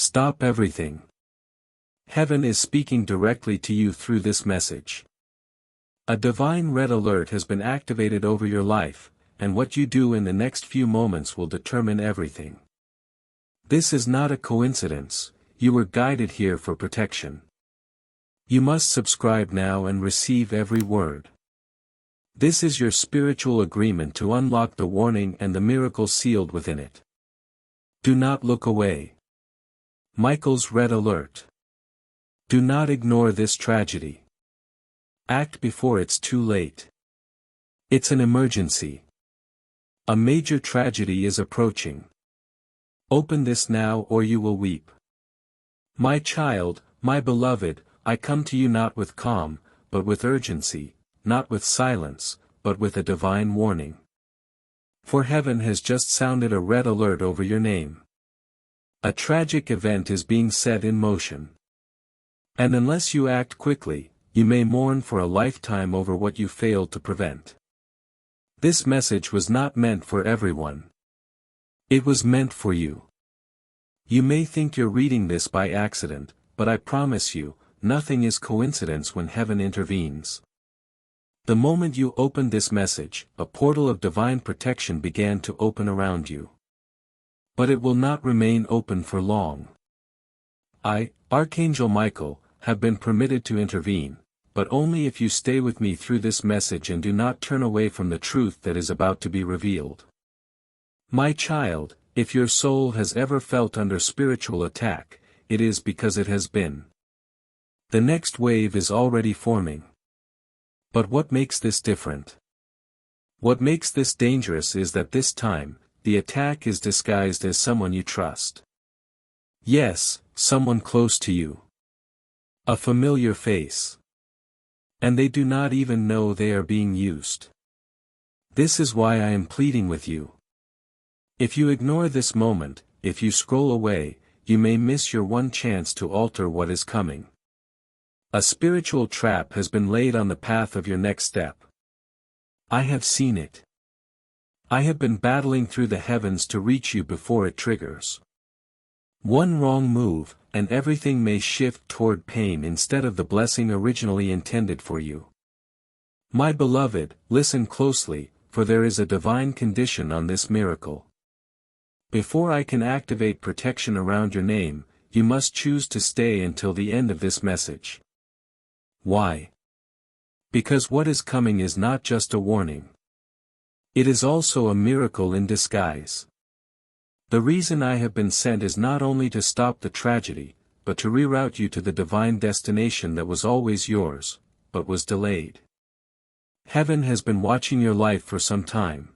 Stop everything. Heaven is speaking directly to you through this message. A divine red alert has been activated over your life, and what you do in the next few moments will determine everything. This is not a coincidence, you were guided here for protection. You must subscribe now and receive every word. This is your spiritual agreement to unlock the warning and the miracle sealed within it. Do not look away. Michael's red alert. Do not ignore this tragedy. Act before it's too late. It's an emergency. A major tragedy is approaching. Open this now or you will weep. My child, my beloved, I come to you not with calm, but with urgency, not with silence, but with a divine warning. For heaven has just sounded a red alert over your name. A tragic event is being set in motion. And unless you act quickly, you may mourn for a lifetime over what you failed to prevent. This message was not meant for everyone. It was meant for you. You may think you're reading this by accident, but I promise you, nothing is coincidence when heaven intervenes. The moment you opened this message, a portal of divine protection began to open around you. But it will not remain open for long. I, Archangel Michael, have been permitted to intervene, but only if you stay with me through this message and do not turn away from the truth that is about to be revealed. My child, if your soul has ever felt under spiritual attack, it is because it has been. The next wave is already forming. But what makes this different? What makes this dangerous is that this time, the attack is disguised as someone you trust. Yes, someone close to you. A familiar face. And they do not even know they are being used. This is why I am pleading with you. If you ignore this moment, if you scroll away, you may miss your one chance to alter what is coming. A spiritual trap has been laid on the path of your next step. I have seen it. I have been battling through the heavens to reach you before it triggers. One wrong move, and everything may shift toward pain instead of the blessing originally intended for you. My beloved, listen closely, for there is a divine condition on this miracle. Before I can activate protection around your name, you must choose to stay until the end of this message. Why? Because what is coming is not just a warning. It is also a miracle in disguise. The reason I have been sent is not only to stop the tragedy, but to reroute you to the divine destination that was always yours, but was delayed. Heaven has been watching your life for some time.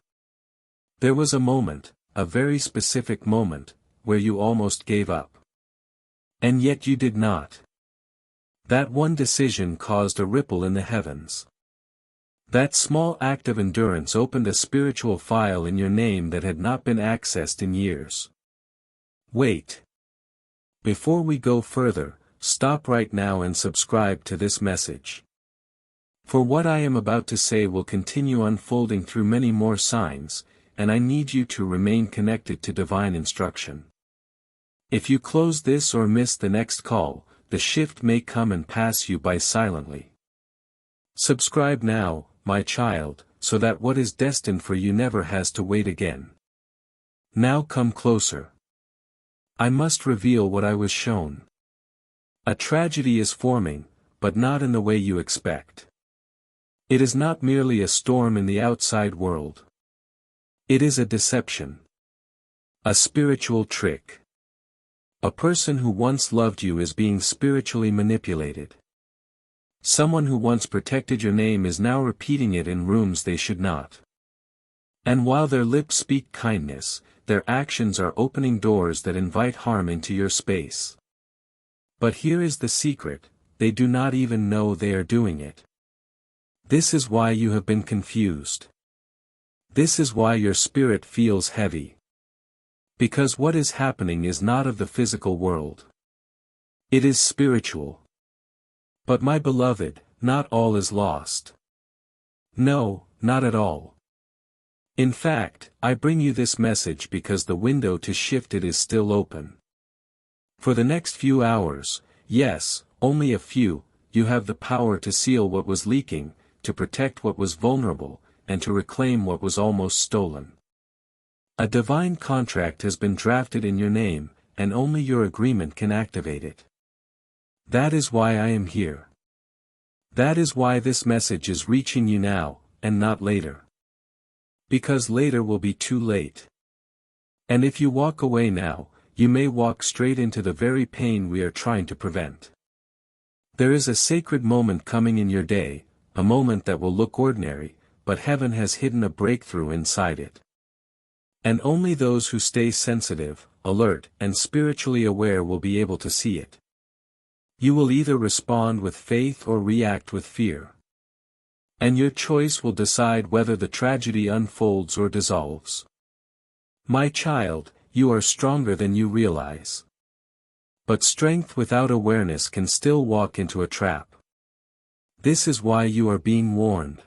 There was a moment, a very specific moment, where you almost gave up. And yet you did not. That one decision caused a ripple in the heavens. That small act of endurance opened a spiritual file in your name that had not been accessed in years. Wait. Before we go further, stop right now and subscribe to this message. For what I am about to say will continue unfolding through many more signs, and I need you to remain connected to divine instruction. If you close this or miss the next call, the shift may come and pass you by silently. Subscribe now, my child, so that what is destined for you never has to wait again. Now come closer. I must reveal what I was shown. A tragedy is forming, but not in the way you expect. It is not merely a storm in the outside world. It is a deception. A spiritual trick. A person who once loved you is being spiritually manipulated. Someone who once protected your name is now repeating it in rooms they should not. And while their lips speak kindness, their actions are opening doors that invite harm into your space. But here is the secret, they do not even know they are doing it. This is why you have been confused. This is why your spirit feels heavy. Because what is happening is not of the physical world. It is spiritual. But my beloved, not all is lost. No, not at all. In fact, I bring you this message because the window to shift it is still open. For the next few hours, yes, only a few, you have the power to seal what was leaking, to protect what was vulnerable, and to reclaim what was almost stolen. A divine contract has been drafted in your name, and only your agreement can activate it. That is why I am here. That is why this message is reaching you now, and not later. Because later will be too late. And if you walk away now, you may walk straight into the very pain we are trying to prevent. There is a sacred moment coming in your day, a moment that will look ordinary, but heaven has hidden a breakthrough inside it. And only those who stay sensitive, alert, and spiritually aware will be able to see it. You will either respond with faith or react with fear. And your choice will decide whether the tragedy unfolds or dissolves. My child, you are stronger than you realize. But strength without awareness can still walk into a trap. This is why you are being warned.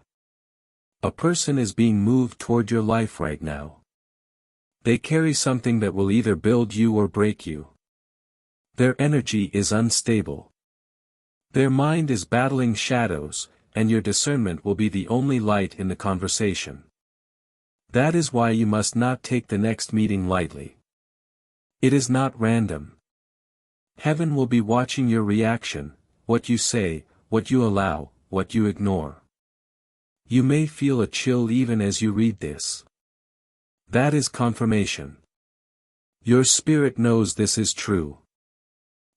A person is being moved toward your life right now. They carry something that will either build you or break you. Their energy is unstable. Their mind is battling shadows, and your discernment will be the only light in the conversation. That is why you must not take the next meeting lightly. It is not random. Heaven will be watching your reaction, what you say, what you allow, what you ignore. You may feel a chill even as you read this. That is confirmation. Your spirit knows this is true.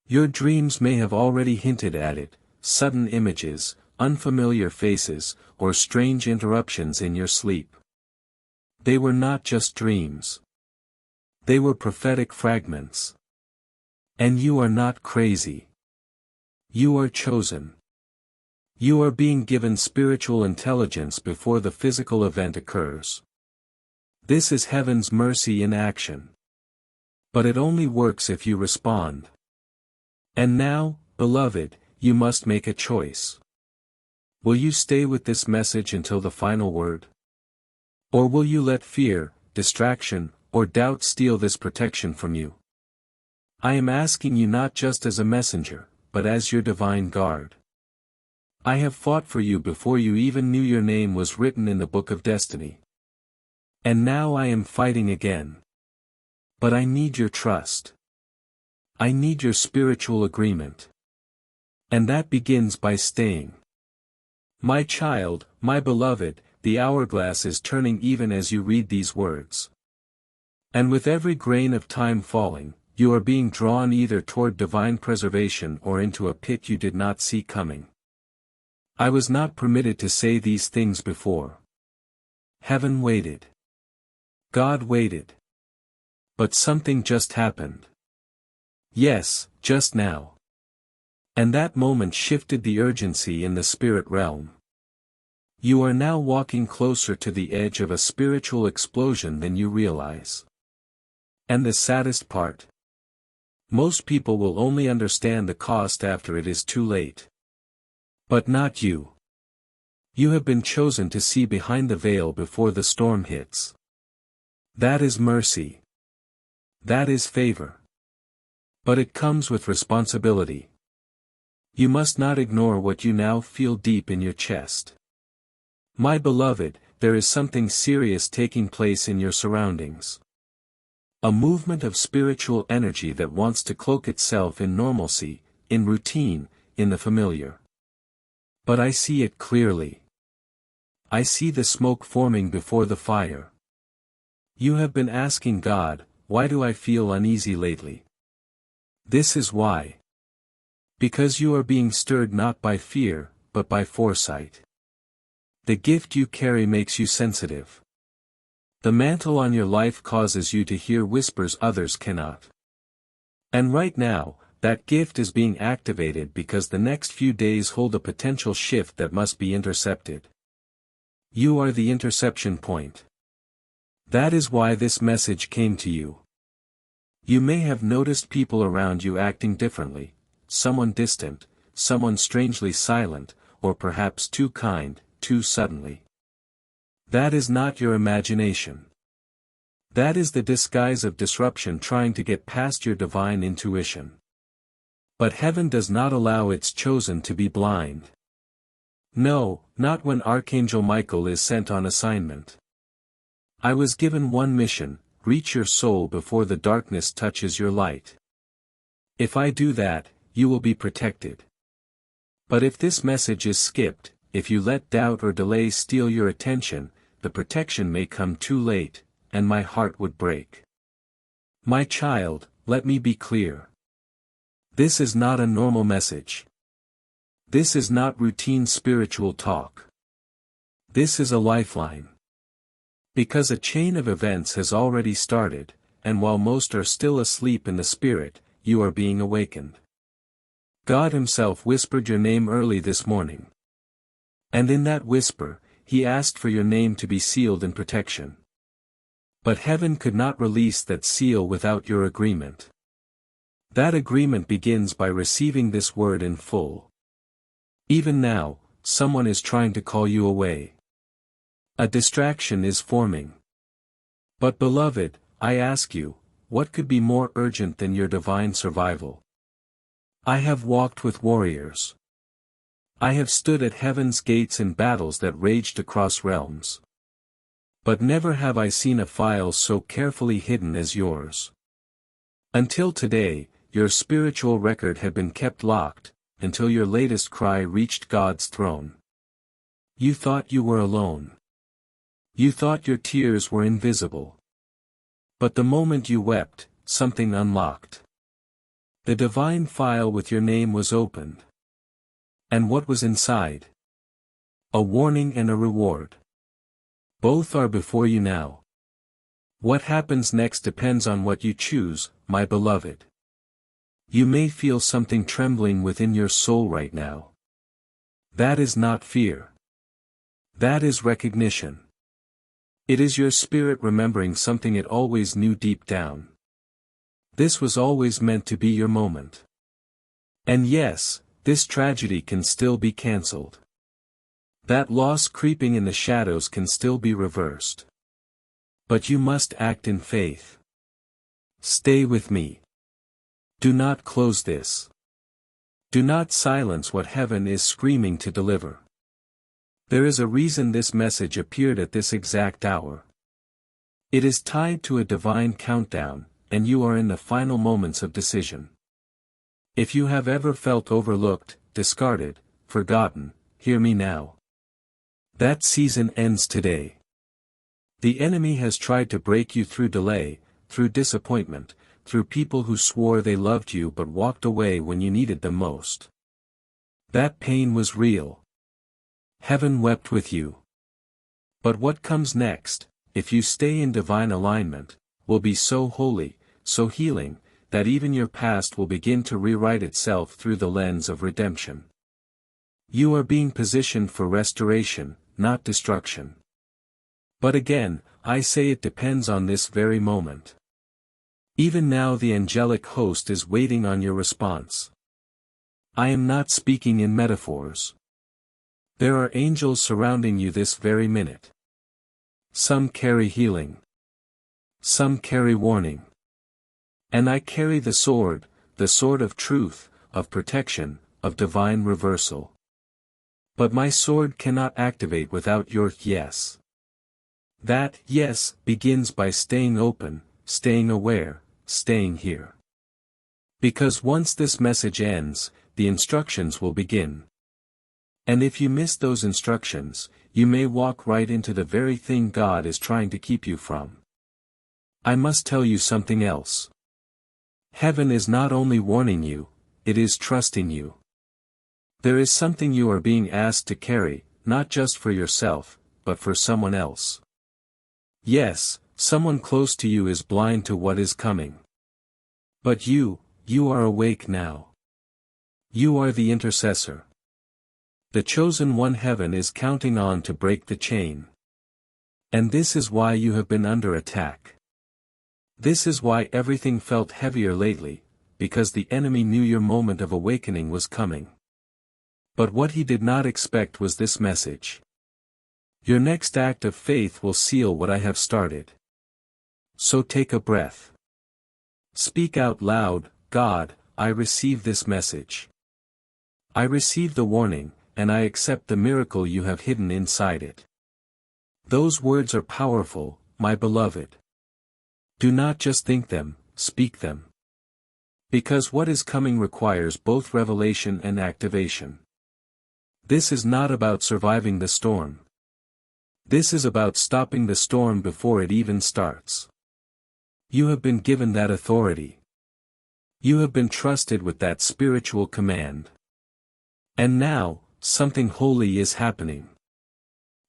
Your dreams may have already hinted at it, sudden images, unfamiliar faces, or strange interruptions in your sleep. They were not just dreams. They were prophetic fragments. And you are not crazy. You are chosen. You are being given spiritual intelligence before the physical event occurs. This is heaven's mercy in action. But it only works if you respond. And now, beloved, you must make a choice. Will you stay with this message until the final word? Or will you let fear, distraction, or doubt steal this protection from you? I am asking you not just as a messenger, but as your divine guard. I have fought for you before you even knew your name was written in the book of destiny. And now I am fighting again. But I need your trust. I need your spiritual agreement. And that begins by staying. My child, my beloved, the hourglass is turning even as you read these words. And with every grain of time falling, you are being drawn either toward divine preservation or into a pit you did not see coming. I was not permitted to say these things before. Heaven waited. God waited. But something just happened. Yes, just now. And that moment shifted the urgency in the spirit realm. You are now walking closer to the edge of a spiritual explosion than you realize. And the saddest part? Most people will only understand the cost after it is too late. But not you. You have been chosen to see behind the veil before the storm hits. That is mercy. That is favor. But it comes with responsibility. You must not ignore what you now feel deep in your chest. My beloved, there is something serious taking place in your surroundings. A movement of spiritual energy that wants to cloak itself in normalcy, in routine, in the familiar. But I see it clearly. I see the smoke forming before the fire. You have been asking God, why do I feel uneasy lately? This is why. Because you are being stirred not by fear, but by foresight. The gift you carry makes you sensitive. The mantle on your life causes you to hear whispers others cannot. And right now, that gift is being activated because the next few days hold a potential shift that must be intercepted. You are the interception point. That is why this message came to you. You may have noticed people around you acting differently, someone distant, someone strangely silent, or perhaps too kind, too suddenly. That is not your imagination. That is the disguise of disruption trying to get past your divine intuition. But heaven does not allow its chosen to be blind. No, not when Archangel Michael is sent on assignment. I was given one mission: reach your soul before the darkness touches your light. If I do that, you will be protected. But if this message is skipped, if you let doubt or delay steal your attention, the protection may come too late, and my heart would break. My child, let me be clear. This is not a normal message. This is not routine spiritual talk. This is a lifeline. Because a chain of events has already started, and while most are still asleep in the spirit, you are being awakened. God Himself whispered your name early this morning. And in that whisper, He asked for your name to be sealed in protection. But heaven could not release that seal without your agreement. That agreement begins by receiving this word in full. Even now, someone is trying to call you away. A distraction is forming. But beloved, I ask you, what could be more urgent than your divine survival? I have walked with warriors. I have stood at heaven's gates in battles that raged across realms. But never have I seen a file so carefully hidden as yours. Until today, your spiritual record had been kept locked, until your latest cry reached God's throne. You thought you were alone. You thought your tears were invisible. But the moment you wept, something unlocked. The divine file with your name was opened. And what was inside? A warning and a reward. Both are before you now. What happens next depends on what you choose, my beloved. You may feel something trembling within your soul right now. That is not fear. That is recognition. It is your spirit remembering something it always knew deep down. This was always meant to be your moment. And yes, this tragedy can still be cancelled. That loss creeping in the shadows can still be reversed. But you must act in faith. Stay with me. Do not close this. Do not silence what heaven is screaming to deliver. There is a reason this message appeared at this exact hour. It is tied to a divine countdown, and you are in the final moments of decision. If you have ever felt overlooked, discarded, forgotten, hear me now. That season ends today. The enemy has tried to break you through delay, through disappointment, through people who swore they loved you but walked away when you needed them most. That pain was real. Heaven wept with you. But what comes next, if you stay in divine alignment, will be so holy, so healing, that even your past will begin to rewrite itself through the lens of redemption. You are being positioned for restoration, not destruction. But again, I say it depends on this very moment. Even now the angelic host is waiting on your response. I am not speaking in metaphors. There are angels surrounding you this very minute. Some carry healing. Some carry warning. And I carry the sword of truth, of protection, of divine reversal. But my sword cannot activate without your yes. That yes begins by staying open, staying aware, staying here. Because once this message ends, the instructions will begin. And if you miss those instructions, you may walk right into the very thing God is trying to keep you from. I must tell you something else. Heaven is not only warning you, it is trusting you. There is something you are being asked to carry, not just for yourself, but for someone else. Yes, someone close to you is blind to what is coming. But you are awake now. You are the intercessor. The chosen one heaven is counting on to break the chain. And this is why you have been under attack. This is why everything felt heavier lately, because the enemy knew your moment of awakening was coming. But what he did not expect was this message. Your next act of faith will seal what I have started. So take a breath. Speak out loud, God, I receive this message. I receive the warning, and I accept the miracle you have hidden inside it. Those words are powerful, my beloved. Do not just think them, speak them. Because what is coming requires both revelation and activation. This is not about surviving the storm. This is about stopping the storm before it even starts. You have been given that authority. You have been trusted with that spiritual command. And now, something holy is happening.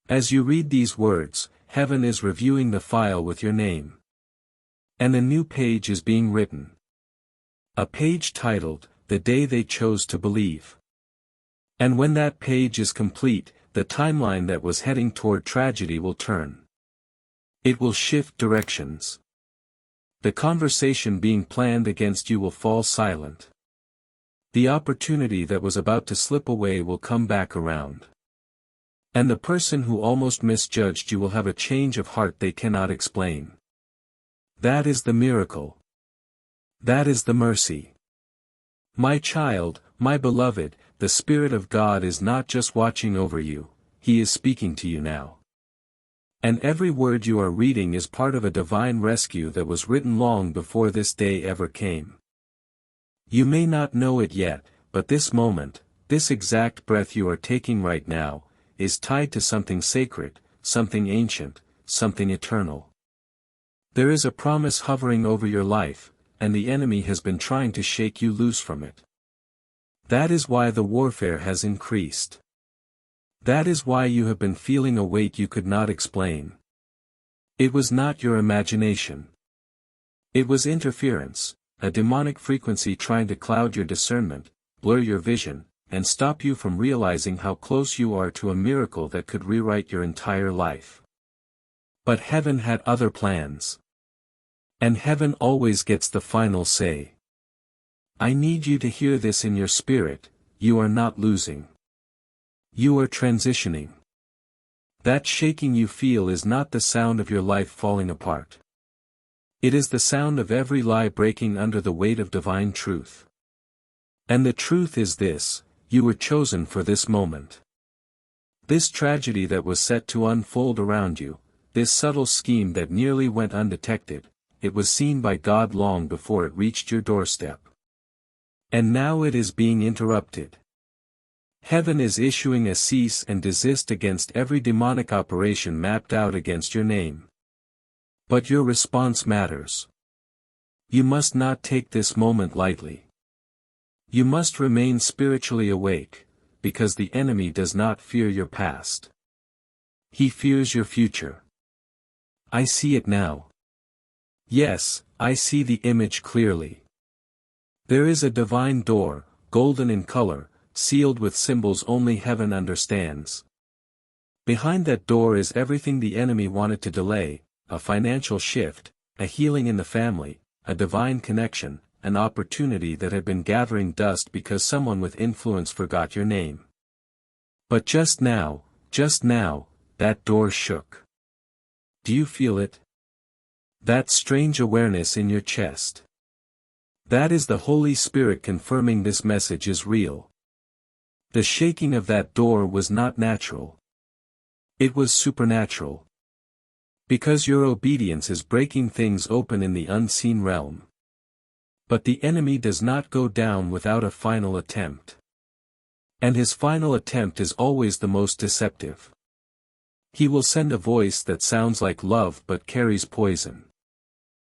As you read these words, heaven is reviewing the file with your name. And a new page is being written. A page titled, The Day They Chose to Believe. And when that page is complete, the timeline that was heading toward tragedy will turn. It will shift directions. The conversation being planned against you will fall silent. The opportunity that was about to slip away will come back around. And the person who almost misjudged you will have a change of heart they cannot explain. That is the miracle. That is the mercy. My child, my beloved, the Spirit of God is not just watching over you, He is speaking to you now. And every word you are reading is part of a divine rescue that was written long before this day ever came. You may not know it yet, but this moment, this exact breath you are taking right now, is tied to something sacred, something ancient, something eternal. There is a promise hovering over your life, and the enemy has been trying to shake you loose from it. That is why the warfare has increased. That is why you have been feeling a weight you could not explain. It was not your imagination. It was interference, a demonic frequency trying to cloud your discernment, blur your vision, and stop you from realizing how close you are to a miracle that could rewrite your entire life. But heaven had other plans. And heaven always gets the final say. I need you to hear this in your spirit, you are not losing. You are transitioning. That shaking you feel is not the sound of your life falling apart. It is the sound of every lie breaking under the weight of divine truth. And the truth is this, you were chosen for this moment. This tragedy that was set to unfold around you, this subtle scheme that nearly went undetected, it was seen by God long before it reached your doorstep. And now it is being interrupted. Heaven is issuing a cease and desist against every demonic operation mapped out against your name. But your response matters. You must not take this moment lightly. You must remain spiritually awake, because the enemy does not fear your past. He fears your future. I see it now. Yes, I see the image clearly. There is a divine door, golden in color, sealed with symbols only heaven understands. Behind that door is everything the enemy wanted to delay, a financial shift, a healing in the family, a divine connection, an opportunity that had been gathering dust because someone with influence forgot your name. But just now, that door shook. Do you feel it? That strange awareness in your chest. That is the Holy Spirit confirming this message is real. The shaking of that door was not natural. It was supernatural. Because your obedience is breaking things open in the unseen realm. But the enemy does not go down without a final attempt. And his final attempt is always the most deceptive. He will send a voice that sounds like love but carries poison.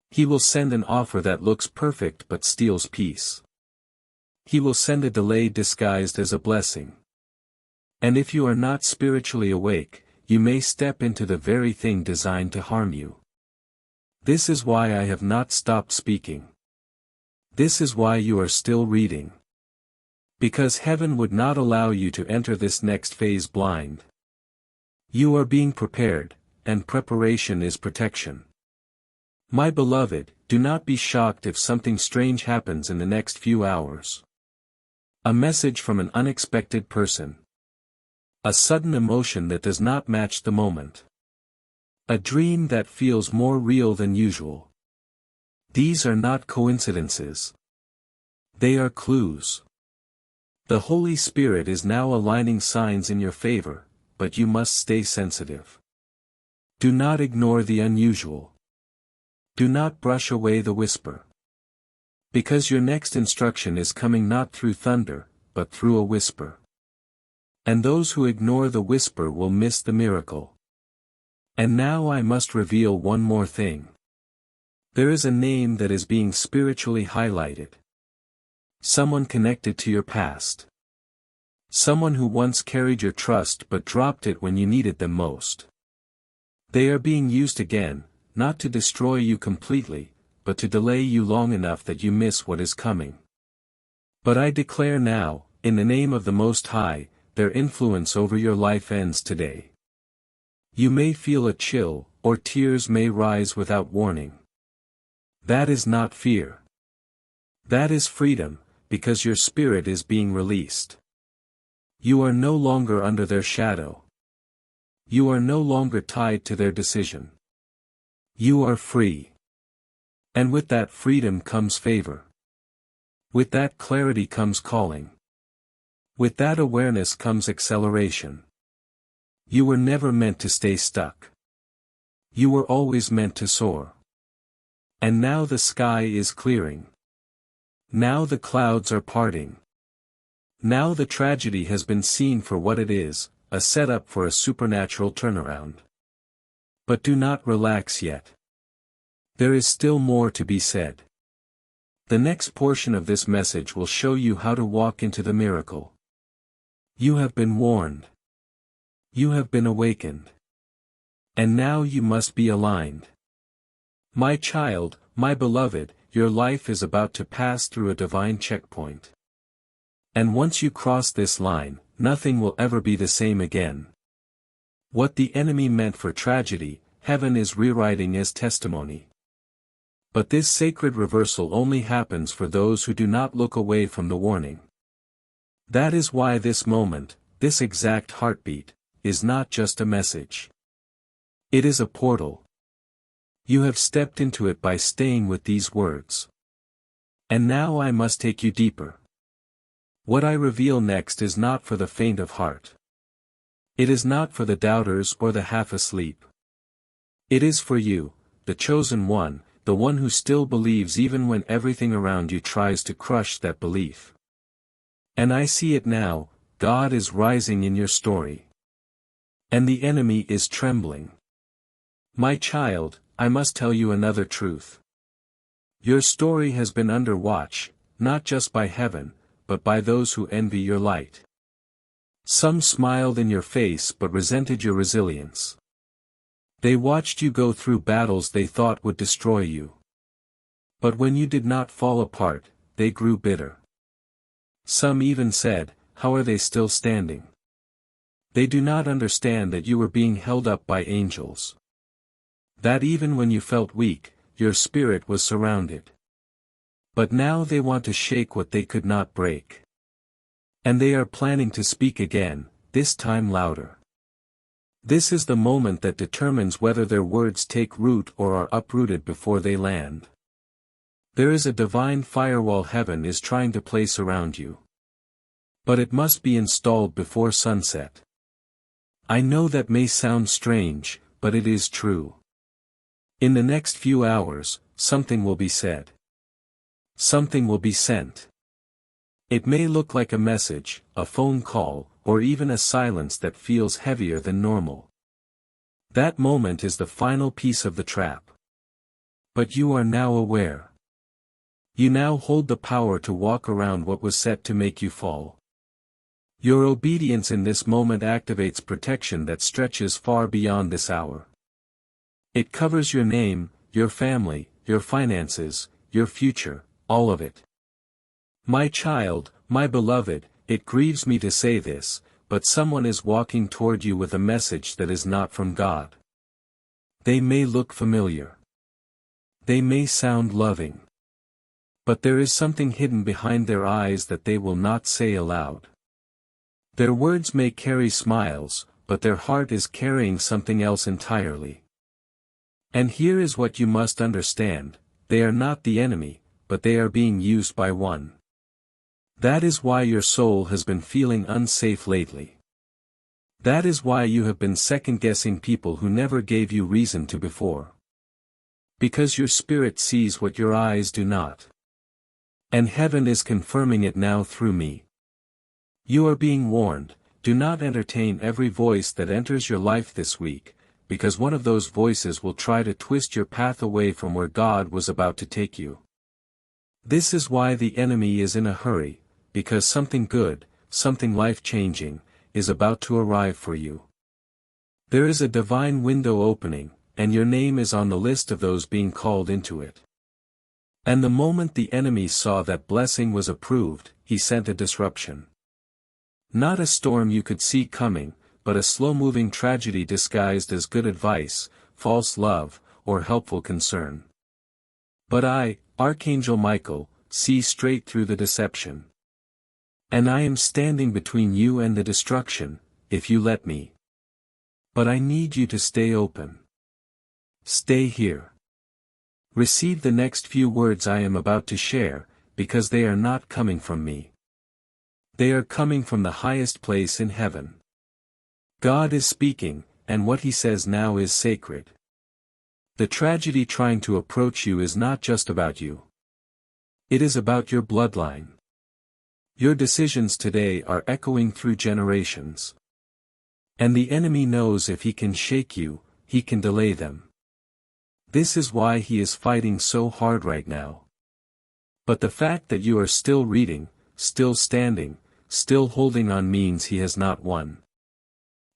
He will send an offer that looks perfect but steals peace. He will send a delay disguised as a blessing. And if you are not spiritually awake, you may step into the very thing designed to harm you. This is why I have not stopped speaking. This is why you are still reading. Because heaven would not allow you to enter this next phase blind. You are being prepared, and preparation is protection. My beloved, do not be shocked if something strange happens in the next few hours. A message from an unexpected person. A sudden emotion that does not match the moment. A dream that feels more real than usual. These are not coincidences. They are clues. The Holy Spirit is now aligning signs in your favor, but you must stay sensitive. Do not ignore the unusual. Do not brush away the whisper. Because your next instruction is coming not through thunder, but through a whisper. And those who ignore the whisper will miss the miracle. And now I must reveal one more thing. There is a name that is being spiritually highlighted. Someone connected to your past. Someone who once carried your trust but dropped it when you needed them most. They are being used again, not to destroy you completely, but to delay you long enough that you miss what is coming. But I declare now, in the name of the Most High, their influence over your life ends today. You may feel a chill, or tears may rise without warning. That is not fear. That is freedom, because your spirit is being released. You are no longer under their shadow. You are no longer tied to their decision. You are free. And with that freedom comes favor. With that clarity comes calling. With that awareness comes acceleration. You were never meant to stay stuck. You were always meant to soar. And now the sky is clearing. Now the clouds are parting. Now the tragedy has been seen for what it is, a setup for a supernatural turnaround. But do not relax yet. There is still more to be said. The next portion of this message will show you how to walk into the miracle. You have been warned. You have been awakened. And now you must be aligned. My child, my beloved, your life is about to pass through a divine checkpoint. And once you cross this line, nothing will ever be the same again. What the enemy meant for tragedy, heaven is rewriting as testimony. But this sacred reversal only happens for those who do not look away from the warning. That is why this moment, this exact heartbeat, is not just a message. It is a portal. You have stepped into it by staying with these words. And now I must take you deeper. What I reveal next is not for the faint of heart. It is not for the doubters or the half asleep. It is for you, the chosen one, the one who still believes even when everything around you tries to crush that belief. And I see it now, God is rising in your story. And the enemy is trembling. My child, I must tell you another truth. Your story has been under watch, not just by heaven, but by those who envy your light. Some smiled in your face but resented your resilience. They watched you go through battles they thought would destroy you. But when you did not fall apart, they grew bitter. Some even said, "How are they still standing?" They do not understand that you were being held up by angels. That even when you felt weak, your spirit was surrounded. But now they want to shake what they could not break. And they are planning to speak again, this time louder. This is the moment that determines whether their words take root or are uprooted before they land. There is a divine firewall heaven is trying to place around you. But it must be installed before sunset. I know that may sound strange, but it is true. In the next few hours, something will be said. Something will be sent. It may look like a message, a phone call, or even a silence that feels heavier than normal. That moment is the final piece of the trap. But you are now aware. You now hold the power to walk around what was set to make you fall. Your obedience in this moment activates protection that stretches far beyond this hour. It covers your name, your family, your finances, your future, all of it. My child, my beloved, it grieves me to say this, but someone is walking toward you with a message that is not from God. They may look familiar. They may sound loving. But there is something hidden behind their eyes that they will not say aloud. Their words may carry smiles, but their heart is carrying something else entirely. And here is what you must understand, they are not the enemy, but they are being used by one. That is why your soul has been feeling unsafe lately. That is why you have been second-guessing people who never gave you reason to before. Because your spirit sees what your eyes do not. And heaven is confirming it now through me. You are being warned, do not entertain every voice that enters your life this week, because one of those voices will try to twist your path away from where God was about to take you. This is why the enemy is in a hurry, because something good, something life-changing, is about to arrive for you. There is a divine window opening, and your name is on the list of those being called into it. And the moment the enemy saw that blessing was approved, he sent a disruption. Not a storm you could see coming, but a slow-moving tragedy disguised as good advice, false love, or helpful concern. But I, Archangel Michael, see straight through the deception. And I am standing between you and the destruction, if you let me. But I need you to stay open. Stay here. Receive the next few words I am about to share, because they are not coming from me. They are coming from the highest place in heaven. God is speaking, and what he says now is sacred. The tragedy trying to approach you is not just about you. It is about your bloodline. Your decisions today are echoing through generations. And the enemy knows if he can shake you, he can delay them. This is why he is fighting so hard right now. But the fact that you are still reading, still standing, still holding on means he has not won.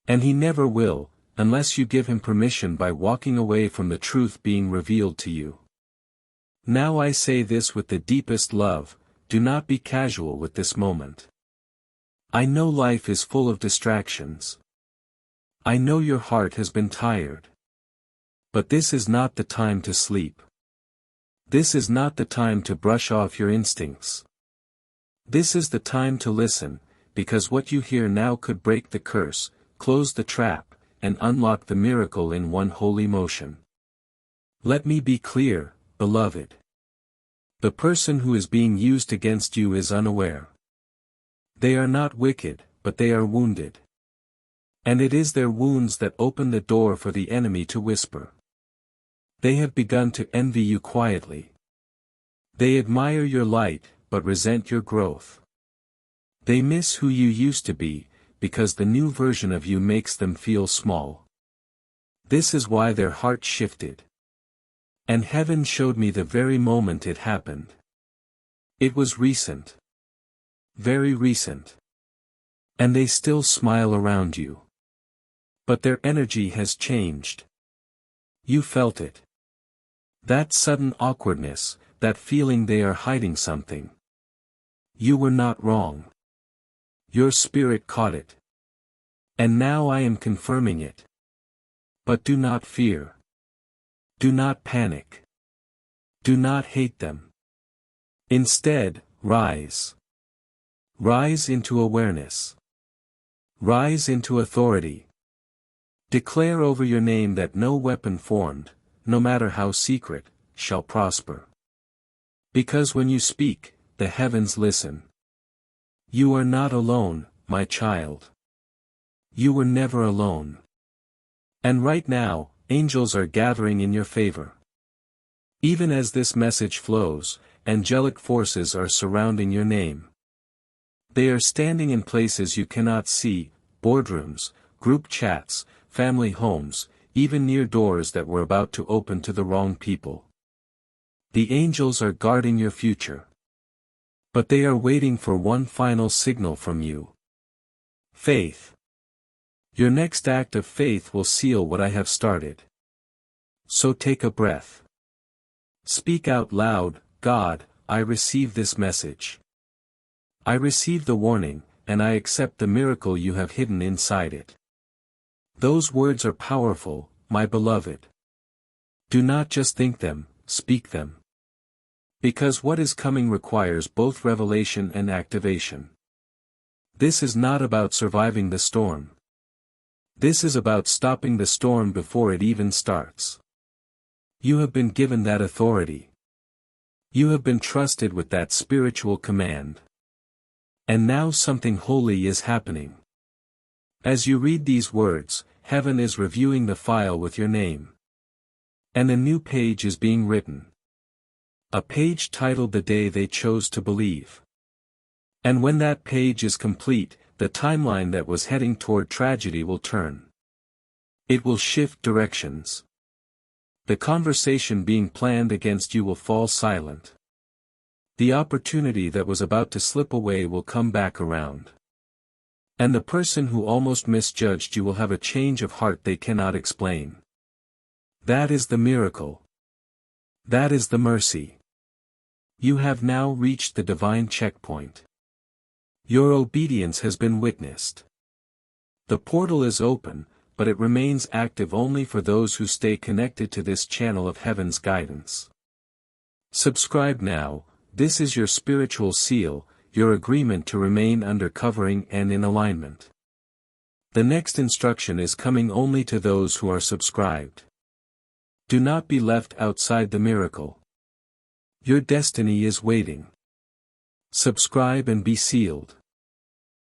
And he never will, unless you give him permission by walking away from the truth being revealed to you. Now I say this with the deepest love, do not be casual with this moment. I know life is full of distractions. I know your heart has been tired. But this is not the time to sleep. This is not the time to brush off your instincts. This is the time to listen, because what you hear now could break the curse, close the trap, and unlock the miracle in one holy motion. Let me be clear, beloved. The person who is being used against you is unaware. They are not wicked, but they are wounded. And it is their wounds that open the door for the enemy to whisper. They have begun to envy you quietly. They admire your light, but resent your growth. They miss who you used to be, because the new version of you makes them feel small. This is why their hearts shifted. And heaven showed me the very moment it happened. It was recent. Very recent. And they still smile around you. But their energy has changed. You felt it. That sudden awkwardness, that feeling they are hiding something. You were not wrong. Your spirit caught it. And now I am confirming it. But do not fear. Do not panic. Do not hate them. Instead, rise. Rise into awareness. Rise into authority. Declare over your name that no weapon formed, no matter how secret, shall prosper. Because when you speak, the heavens listen. You are not alone, my child. You were never alone. And right now, angels are gathering in your favor. Even as this message flows, angelic forces are surrounding your name. They are standing in places you cannot see, boardrooms, group chats, family homes, even near doors that were about to open to the wrong people. The angels are guarding your future. But they are waiting for one final signal from you. Faith. Your next act of faith will seal what I have started. So take a breath. Speak out loud, God, I receive this message. I receive the warning, and I accept the miracle you have hidden inside it. Those words are powerful, my beloved. Do not just think them, speak them. Because what is coming requires both revelation and activation. This is not about surviving the storm. This is about stopping the storm before it even starts. You have been given that authority. You have been trusted with that spiritual command. And now something holy is happening. As you read these words, heaven is reviewing the file with your name. And a new page is being written. A page titled The Day They Chose to Believe. And when that page is complete, the timeline that was heading toward tragedy will turn. It will shift directions. The conversation being planned against you will fall silent. The opportunity that was about to slip away will come back around. And the person who almost misjudged you will have a change of heart they cannot explain. That is the miracle. That is the mercy. You have now reached the divine checkpoint. Your obedience has been witnessed. The portal is open, but it remains active only for those who stay connected to this channel of heaven's guidance. Subscribe now. This is your spiritual seal, your agreement to remain under covering and in alignment. The next instruction is coming only to those who are subscribed. Do not be left outside the miracle. Your destiny is waiting. Subscribe and be sealed.